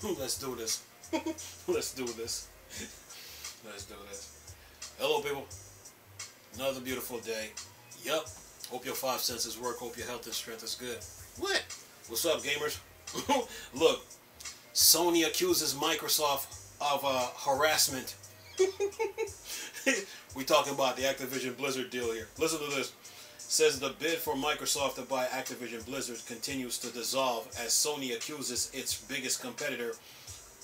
Let's do this. Let's do this. Let's do this. Hello, people. Another beautiful day. Yup. Hope your five senses work. Hope your health and strength is good. What? What's up, gamers? Look, Sony accuses Microsoft of harassment. We talking about the Activision Blizzard deal here. Listen to this. Says the bid for Microsoft to buy Activision Blizzard continues to dissolve as Sony accuses its biggest competitor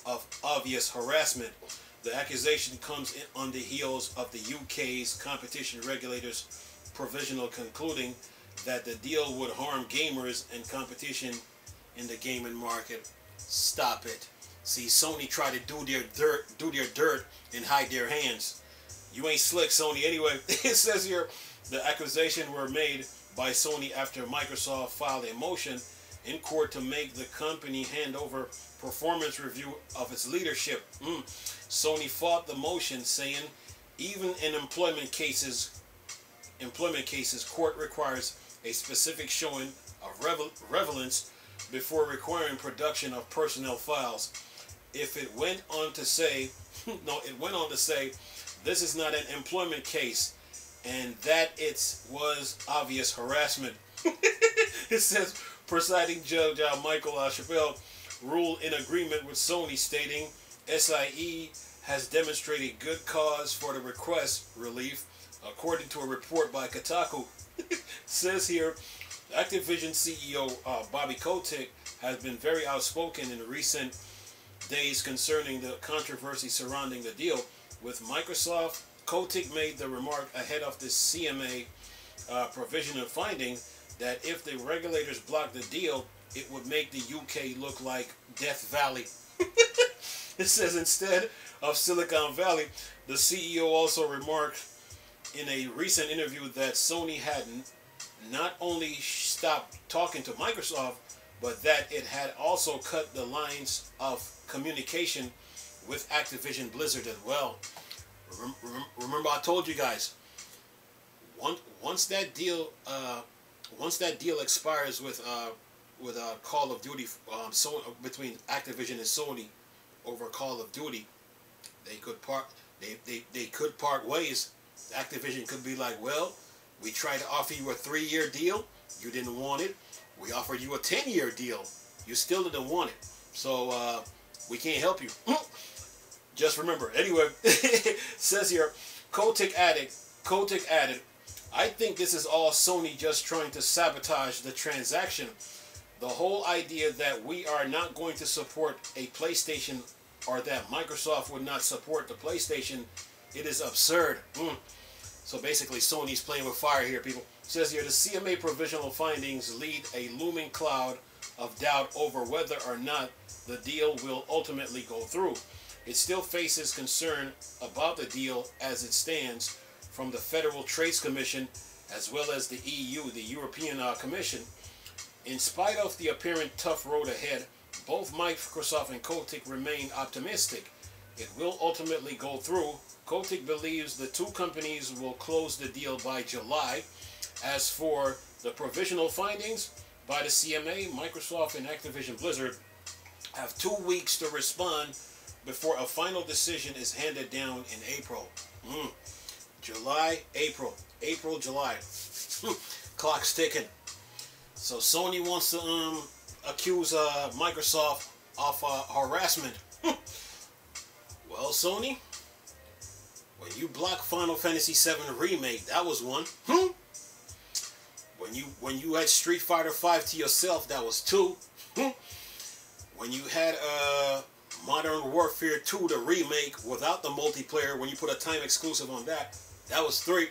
of obvious harassment. The accusation comes in on the heels of the UK's competition regulators' provisional concluding that the deal would harm gamers and competition in the gaming market. Stop it. See, Sony tried to do their dirt and hide their hands. You ain't slick, Sony. Anyway, it says here the accusations were made by Sony after Microsoft filed a motion in court to make the company hand over performance review of its leadership. Sony fought the motion, saying even in employment cases, court requires a specific showing of relevance before requiring production of personnel files. It went on to say, this is not an employment case, and that it was obvious harassment. It says presiding judge Michael Chappelle ruled in agreement with Sony, stating SIE has demonstrated good cause for the request relief, according to a report by Kotaku. Says here, Activision CEO Bobby Kotick has been very outspoken in recent days concerning the controversy surrounding the deal with Microsoft. Kotick made the remark ahead of the CMA provisional finding that if the regulators blocked the deal, it would make the UK look like Death Valley. It says instead of Silicon Valley. The CEO also remarked in a recent interview that Sony had not only stopped talking to Microsoft, but that it had also cut the lines of communication with Activision Blizzard as well. Remember, I told you guys, once that deal expires with Call of Duty, between Activision and Sony over Call of Duty, they could part ways. Activision could be like, well, we tried to offer you a 3-year deal, you didn't want it. We offered you a 10-year deal, you still didn't want it. So we can't help you. Just remember. Anyway, says here, Kotick added, I think this is all Sony just trying to sabotage the transaction. The whole idea that we are not going to support a PlayStation or that Microsoft would not support the PlayStation, it is absurd. So basically, Sony's playing with fire here, people. Says here, the CMA provisional findings lead a looming cloud of doubt over whether or not the deal will ultimately go through. It still faces concern about the deal as it stands from the Federal Trade Commission as well as the EU, the European Commission. In spite of the apparent tough road ahead, both Microsoft and Kotick remain optimistic. It will ultimately go through. Kotick believes the two companies will close the deal by July. As for the provisional findings by the CMA, Microsoft and Activision Blizzard have 2 weeks to respond before a final decision is handed down in April. July, April, July. Clock's ticking. So Sony wants to accuse Microsoft of harassment. Well, Sony, when you blocked Final Fantasy VII Remake, that was one. When you had Street Fighter V to yourself, that was 2. When you had Modern Warfare 2, the remake, without the multiplayer, when you put a time exclusive on that, that was 3.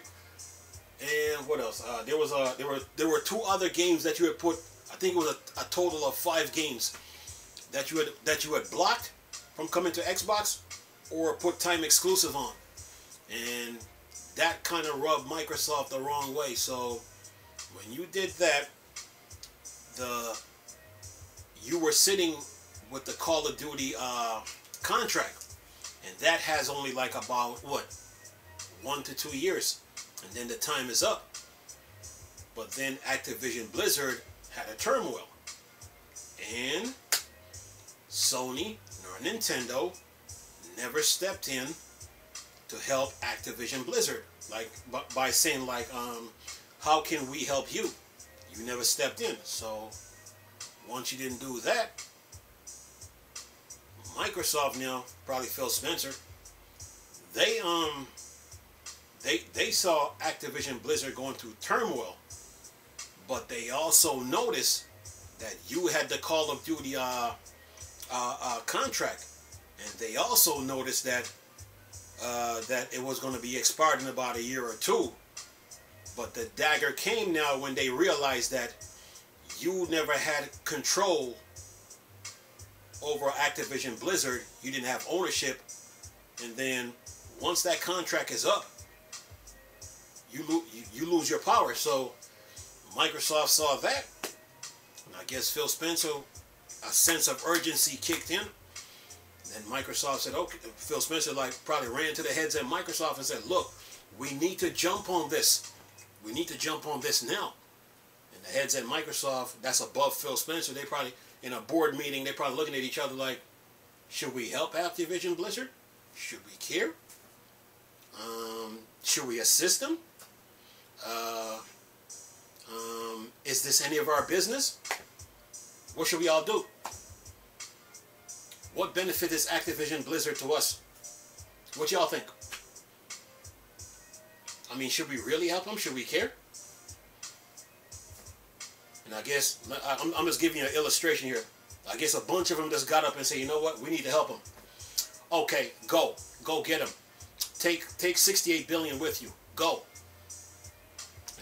And what else? There were 2 other games that you had put. I think it was a total of 5 games that you had blocked from coming to Xbox or put time exclusive on, and that kind of rubbed Microsoft the wrong way. So when you did that, you were sitting with the Call of Duty contract, and that has only like about 1 to 2 years, and then the time is up. But then Activision Blizzard had a turmoil, and Sony Nintendo never stepped in to help Activision Blizzard, like by saying like, how can we help you? You never stepped in. So once you didn't do that, Microsoft now, probably Phil Spencer, they saw Activision Blizzard going through turmoil, but they also noticed that you had the Call of Duty contract, and they also noticed that that it was going to be expired in about a year or two. But the dagger came now when they realized that you never had control over Activision Blizzard. You didn't have ownership, and then once that contract is up, you lose your power. So Microsoft saw that, and I guess Phil Spencer, a sense of urgency kicked in. And Microsoft said, okay, Phil Spencer probably ran to the heads at Microsoft and said, look, we need to jump on this. We need to jump on this now. And the heads at Microsoft, that's above Phil Spencer, they probably, in a board meeting, they're probably looking at each other like, should we help Activision Blizzard? Should we care? Should we assist them? Is this any of our business? What should we all do? What benefit is Activision Blizzard to us? What y'all think? I mean, should we really help them? Should we care? And I guess, I'm just giving you an illustration here. I guess a bunch of them just got up and said, you know what? We need to help them. Okay, go. Go get them. Take 68 billion with you. Go.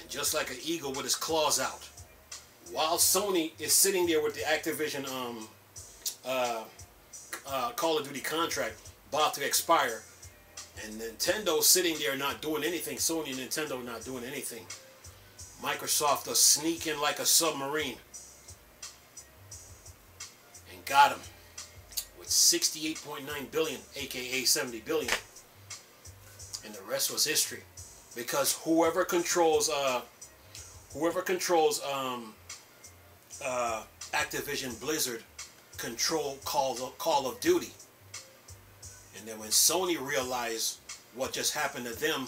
And just like an eagle with his claws out, while Sony is sitting there with the Activision Call of Duty contract about to expire, and Nintendo sitting there not doing anything, Sony and Nintendo not doing anything, Microsoft are sneaking like a submarine and got him with 68.9 billion, aka 70 billion, and the rest was history. Because whoever controls Activision Blizzard control Call of Duty. And then when Sony realized what just happened to them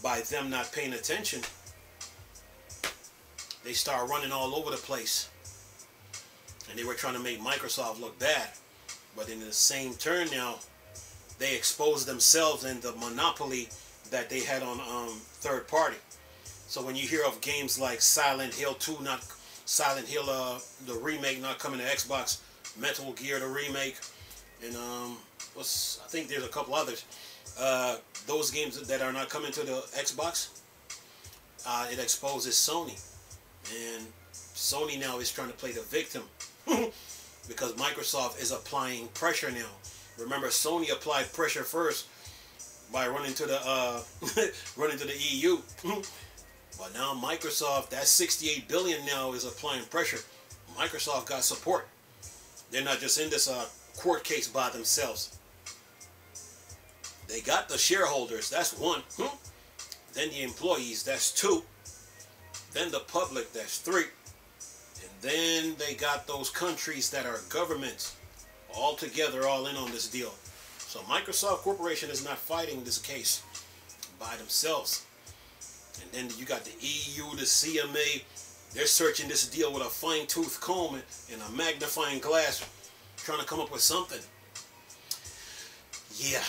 by them not paying attention, they start running all over the place. And they were trying to make Microsoft look bad. But in the same turn now, they exposed themselves and the monopoly that they had on third party. So when you hear of games like Silent Hill 2, the remake not coming to Xbox, Metal Gear the remake, and I think there's a couple others. Those games that are not coming to the Xbox, it exposes Sony, and Sony now is trying to play the victim because Microsoft is applying pressure now. Remember, Sony applied pressure first by running to the EU. But now Microsoft, that 68 billion now is applying pressure. Microsoft got support. They're not just in this court case by themselves. They got the shareholders, that's one. Then the employees, that's two. Then the public, that's three. And then they got those countries that are governments all together, all in on this deal. So Microsoft Corporation is not fighting this case by themselves. And then you got the EU, the CMA. They're searching this deal with a fine-tooth comb and a magnifying glass, trying to come up with something. Yeah.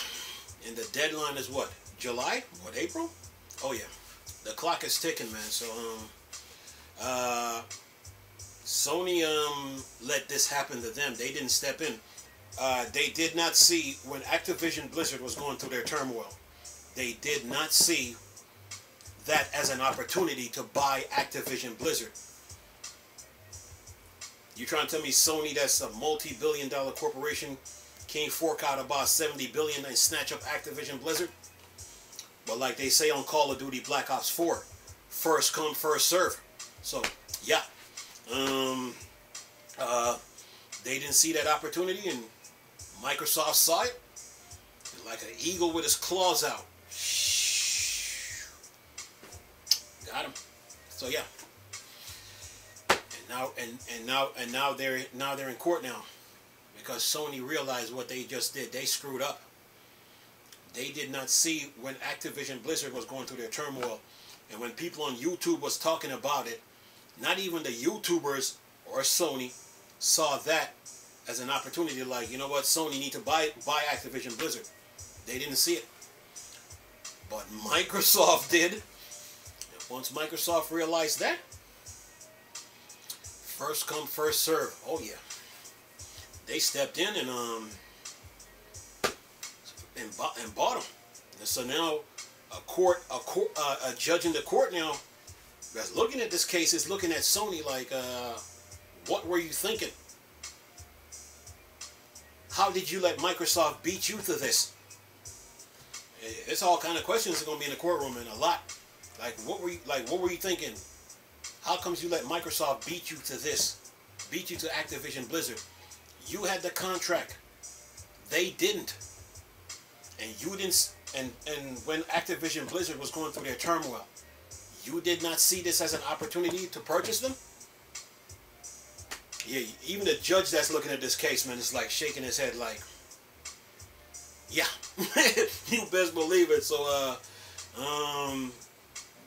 And the deadline is what? July? What, April? Oh, yeah. The clock is ticking, man. So, Sony let this happen to them. They didn't step in. They did not see, when Activision Blizzard was going through their turmoil, they did not see that as an opportunity to buy Activision Blizzard. You trying to tell me Sony, that's a multi-billion-dollar corporation, can't fork out about 70 billion and snatch up Activision Blizzard? But like they say on Call of Duty Black Ops 4, first come, first serve. So, yeah. They didn't see that opportunity, and Microsoft saw it. And like an eagle with his claws out. Got him. So yeah. And now they're in court now. because Sony realized what they just did. They screwed up. They did not see when Activision Blizzard was going through their turmoil, and when people on YouTube was talking about it, not even the YouTubers or Sony saw that as an opportunity. Like, you know what, Sony need to buy Activision Blizzard. They didn't see it, but Microsoft did. And once Microsoft realized that, first come, first serve. Oh yeah, they stepped in and bought them. And so now a judge in the court now that's looking at this case is looking at Sony like, what were you thinking? How did you let Microsoft beat you to this? It's all kind of questions that are going to be in the courtroom, and a lot. Like, what were you thinking? How comes you let Microsoft beat you to this? Beat you to Activision Blizzard? You had the contract. They didn't. And you didn't. And when Activision Blizzard was going through their turmoil, you did not see this as an opportunity to purchase them? Yeah, even the judge that's looking at this case, man, is like shaking his head like, yeah, you best believe it. So,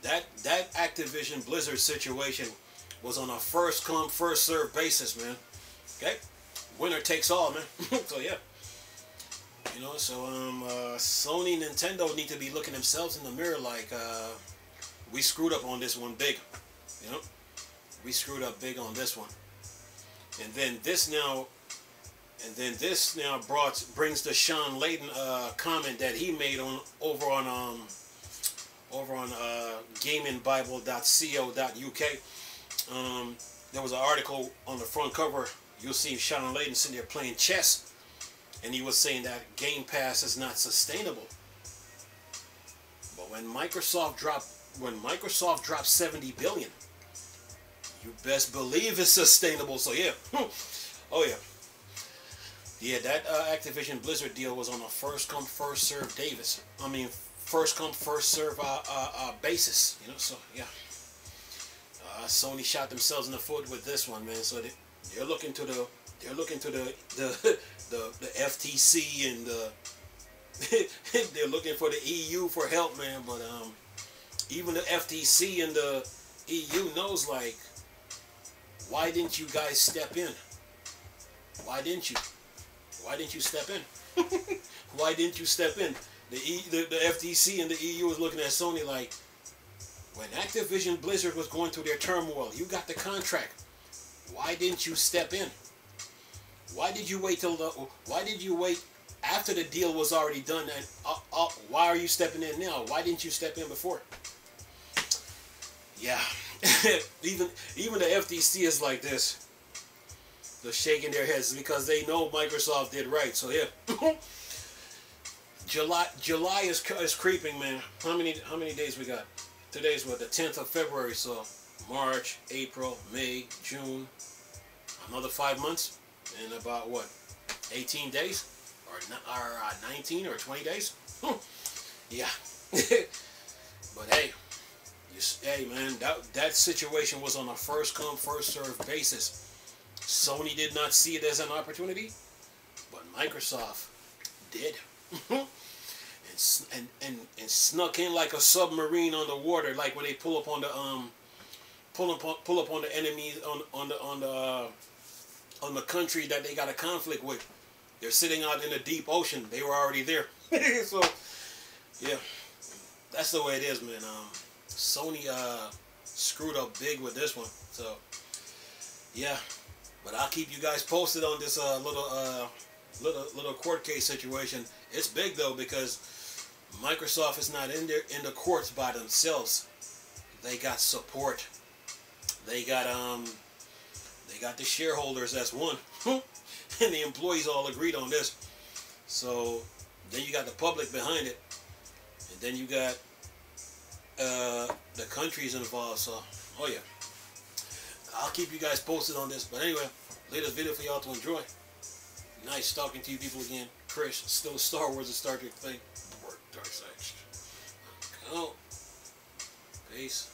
that Activision Blizzard situation was on a first come, first serve basis, man. Okay? Winner takes all, man. So, yeah. You know, so, Sony and Nintendo need to be looking themselves in the mirror like, we screwed up on this one big. You know? We screwed up big on this one. And then this now brings the Sean Layden comment that he made over on gamingbible.co.uk. There was an article on the front cover. You'll see Sean Layden sitting there playing chess, and he was saying that Game Pass is not sustainable. But when Microsoft dropped 70 billion, you best believe it's sustainable. So yeah, oh yeah. Yeah, that Activision Blizzard deal was on a first come, first serve first come, first serve basis. You know, so yeah. Sony shot themselves in the foot with this one, man. So they're looking to the FTC and they're looking for the EU for help, man. But even the FTC and the EU knows, like, why didn't you guys step in? Why didn't you? Why didn't you step in? Why didn't you step in? The FTC and the EU was looking at Sony like, when Activision Blizzard was going through their turmoil, you got the contract. Why didn't you step in? Why did you wait after the deal was already done? And why are you stepping in now? Why didn't you step in before? Yeah, even the FTC is like this. They're shaking their heads because they know Microsoft did right. So yeah, July is creeping, man. How many days we got? Today's what, the 10th of February. So March, April, May, June. Another 5 months in about what, 18 days or 19 or 20 days. Yeah. But hey. Hey man, that situation was on a first come, first serve basis. Sony did not see it as an opportunity, but Microsoft did. and snuck in like a submarine on the water, like when they pull up on the pull up on the enemy on the country that they got a conflict with. They're sitting out in the deep ocean. They were already there. So yeah, that's the way it is, man. Sony screwed up big with this one. So yeah, but I'll keep you guys posted on this little court case situation. It's big though, because Microsoft is not in the courts by themselves. They got support. They got the shareholders, that's one. And the employees all agreed on this. So then you got the public behind it. And then you got the countries involved. So, oh yeah. I'll keep you guys posted on this. But anyway, latest video for y'all to enjoy. Nice talking to you people again. Chris, still Star Wars and Star Trek thing. Dark side. Oh. Peace.